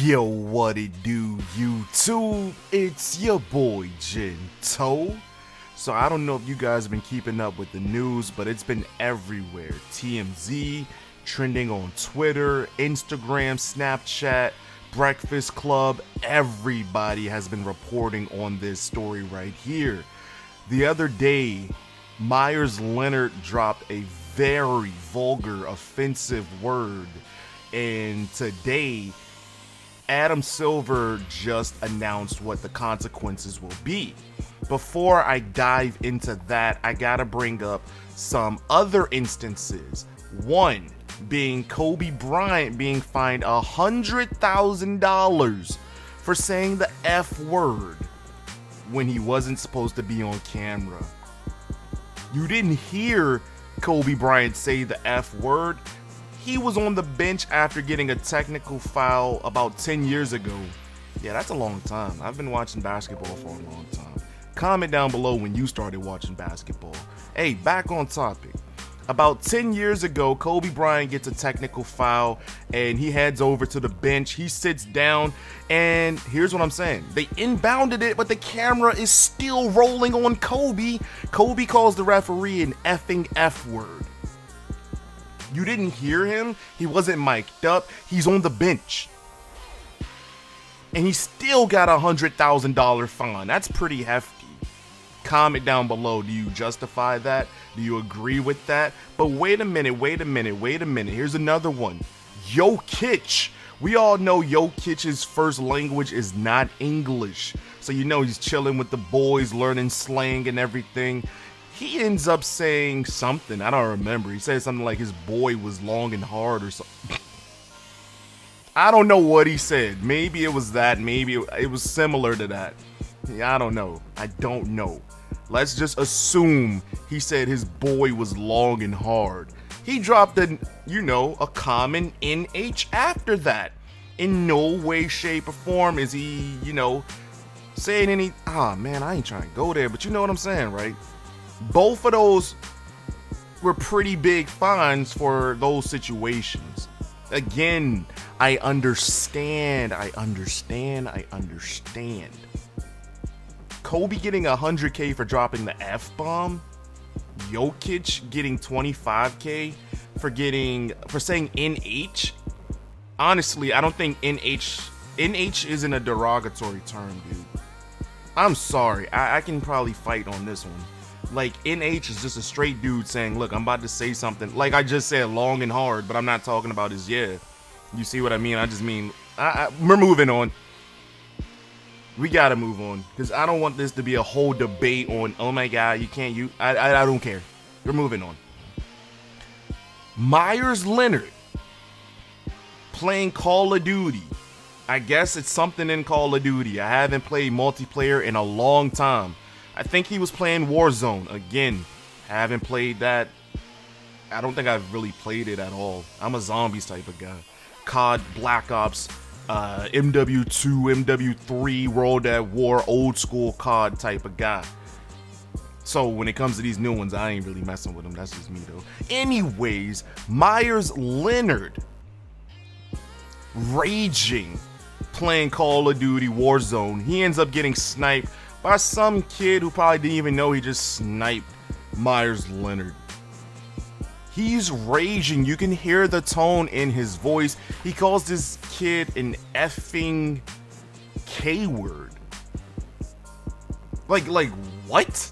Yo, what it do, YouTube? It's your boy, Gento. So I don't know if you guys have been keeping up with the news, but it's been everywhere. TMZ, trending on Twitter, Instagram, Snapchat, Breakfast Club. Everybody has been reporting on this story right here. The other day, Meyers Leonard dropped a very vulgar, offensive word. And today, Adam Silver just announced what the consequences will be. Before I dive into that, I gotta bring up some other instances. One being Kobe Bryant being fined $100,000 for saying the F word when he wasn't supposed to be on camera. You didn't hear Kobe Bryant say the F word. He was on the bench after getting a technical foul about 10 years ago. Yeah, that's a long time. I've been watching basketball for a long time. Comment down below when you started watching basketball. Hey, back on topic. About 10 years ago, Kobe Bryant gets a technical foul and he heads over to the bench. He sits down and here's what I'm saying. They inbounded it, but the camera is still rolling on Kobe. Kobe calls the referee an effing F word. You didn't hear him? He wasn't mic'd up. He's on the bench. And he still got a $100,000 fine. That's pretty hefty. Comment down below. Do you justify that? Do you agree with that? But wait a minute. Here's another one. Jokic. We all know Jokic's first language is not English. So you know he's chilling with the boys, learning slang and everything. He ends up saying something. I don't remember. He said something like his boy was long and hard or something. I don't know what he said. Maybe it was that. Maybe it was similar to that. I don't know. Let's just assume he said his boy was long and hard. He dropped a common NH after that. In no way, shape, or form is he, saying any... man, I ain't trying to go there, but you know what I'm saying, right? Both of those were pretty big fines for those situations. Again, I understand. Kobe getting 100K for dropping the F-bomb. Jokic getting 25K for saying NH. Honestly, I don't think NH isn't a derogatory term, dude. I'm sorry. I can probably fight on this one. Like, NH is just a straight dude saying, look, I'm about to say something. Like I just said, long and hard, but I'm not talking about his yeah. You see what I mean? I just mean, we're moving on. We gotta move on. Because I don't want this to be a whole debate on, oh my God, you can't use, I don't care. We're moving on. Meyers Leonard playing Call of Duty. I guess it's something in Call of Duty. I haven't played multiplayer in a long time. I think he was playing Warzone. Again, haven't played that. I don't think I've really played it at all. I'm a zombies type of guy. COD, Black Ops, MW2, MW3, World at War, old school COD type of guy. So when it comes to these new ones, I ain't really messing with them. That's just me though. Anyways, Meyers Leonard raging playing Call of Duty Warzone. He ends up getting sniped by some kid who probably didn't even know he just sniped Meyers Leonard. He's raging. You can hear the tone in his voice. He calls this kid an effing K word. Like what?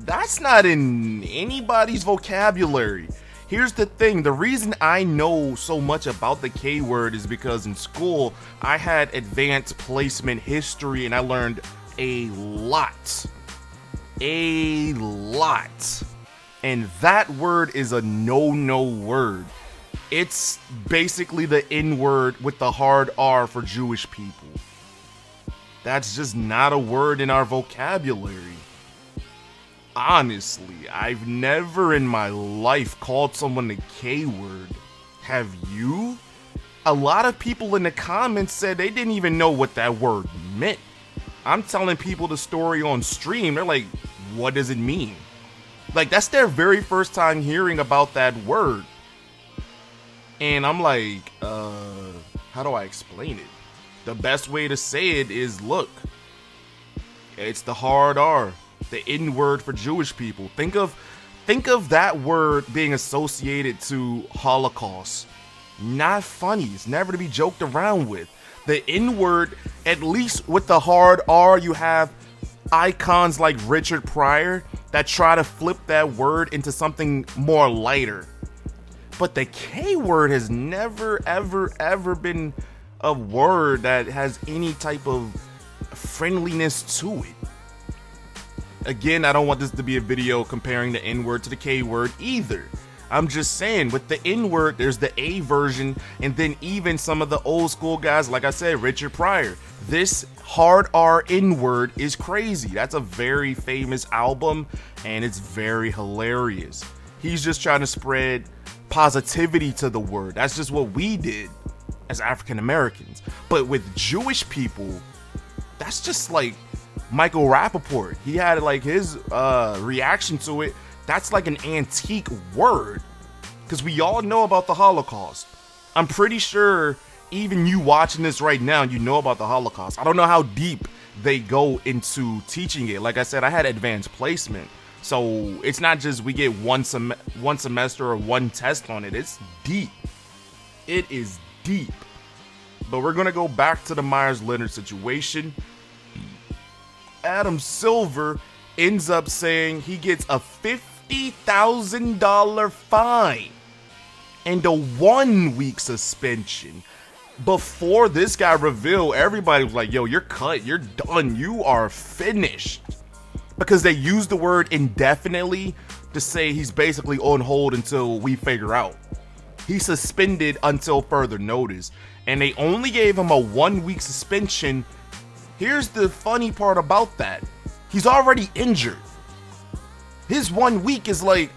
That's not in anybody's vocabulary. Here's the thing, the reason I know so much about the K word is because in school, I had advanced placement history and I learned a lot. And that word is a no-no word. It's basically the N word with the hard R for Jewish people. That's just not a word in our vocabulary. Honestly, I've never in my life called someone the K word. Have you? A lot of people in the comments said they didn't even know what that word meant. I'm telling people the story on stream. They're like, what does it mean? Like, that's their very first time hearing about that word. And I'm like, how do I explain it? The best way to say it is, look, it's the hard R, the N word for Jewish people. Think of that word being associated to Holocaust. Not funny. It's never to be joked around with. The N word, at least with the hard R, you have icons like Richard Pryor that try to flip that word into something more lighter. But the K word has never, ever been a word that has any type of friendliness to it. Again, I don't want this to be a video comparing the N word to the K word either. I'm just saying, with the N word, there's the A version, and then even some of the old school guys, like I said, Richard Pryor. This hard R N word is crazy. That's a very famous album, and it's very hilarious. He's just trying to spread positivity to the word. That's just what we did as African Americans. But with Jewish people, that's just like Michael Rappaport. He had like his reaction to it. That's like an antique word, because we all know about the Holocaust. I'm pretty sure even you watching this right now, you know about the Holocaust. I don't know how deep they go into teaching it. Like I said, I had advanced placement, so it's not just we get one semester or one test on it. It's deep. It is deep. But we're gonna go back to the Meyers Leonard situation. Adam Silver ends up saying he gets a $50,000 fine and a 1-week suspension. Before this guy revealed, everybody was like, yo, you're cut, you're done, you are finished. Because they used the word indefinitely to say he's basically on hold until we figure out. He's suspended until further notice, and they only gave him a 1-week suspension. Here's the funny part about that. He's already injured. His 1 week is like,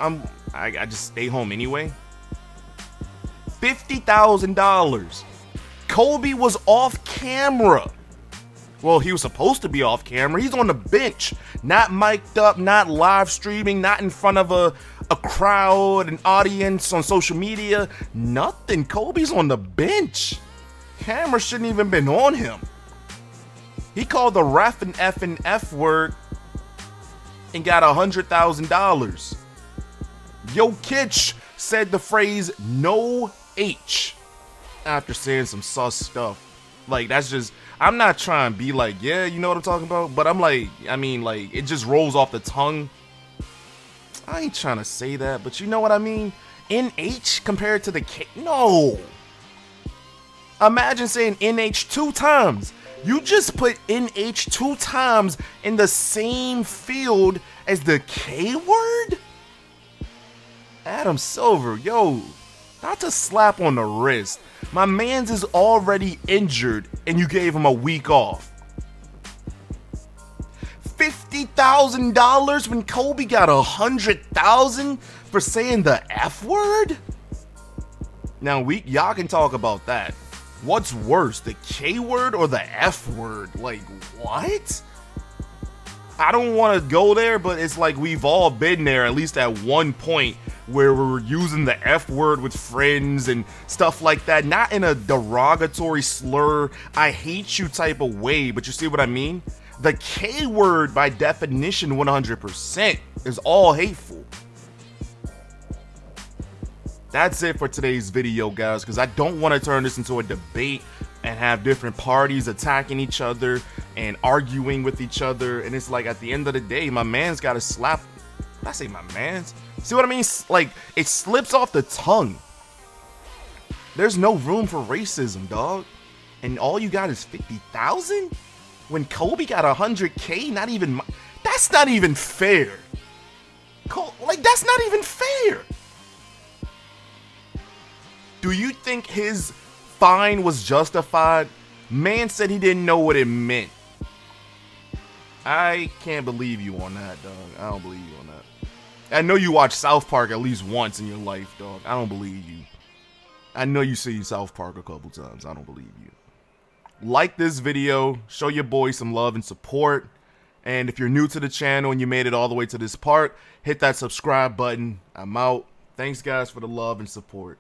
I just stay home anyway. $50,000. Kobe was off camera. Well, he was supposed to be off camera. He's on the bench, not mic'd up, not live streaming, not in front of a crowd, an audience on social media. Nothing. Kobe's on the bench. Camera shouldn't even been on him. He called the ref an F word and got $100,000. Jokic said the phrase "no H" after saying some sus stuff. Like, that's just, I'm not trying to be like, yeah, you know what I'm talking about, but I'm like, I mean, like, it just rolls off the tongue. I ain't trying to say that, but you know what I mean? NH compared to the K? No. Imagine saying NH 2 times. You just put NH 2 times in the same field as the K word? Adam Silver, yo, not to slap on the wrist. My man's is already injured and you gave him a week off. $50,000 when Kobe got $100,000 for saying the F word? Now y'all can talk about that. What's worse, the K word or the F word? Like, what? I don't want to go there, but it's like we've all been there at least at one point where we were using the F word with friends and stuff like that. Not in a derogatory slur, I hate you type of way, but you see what I mean? The K word, by definition, 100% is all hateful. That's it for today's video, guys, because I don't want to turn this into a debate and have different parties attacking each other and arguing with each other. And it's like, at the end of the day, my man's got to slap. I say my man's. See what I mean? Like, it slips off the tongue. There's no room for racism, dog. And all you got is 50,000? When Kobe got 100K? Not even. That's not even fair. Like, that's not even fair. Do you think his fine was justified? Man said he didn't know what it meant. I can't believe you on that, dog. I don't believe you on that. I know you watched South Park at least once in your life, dog. I don't believe you. I know you see South Park a couple times. I don't believe you. Like this video. Show your boy some love and support. And if you're new to the channel and you made it all the way to this part, hit that subscribe button. I'm out. Thanks, guys, for the love and support.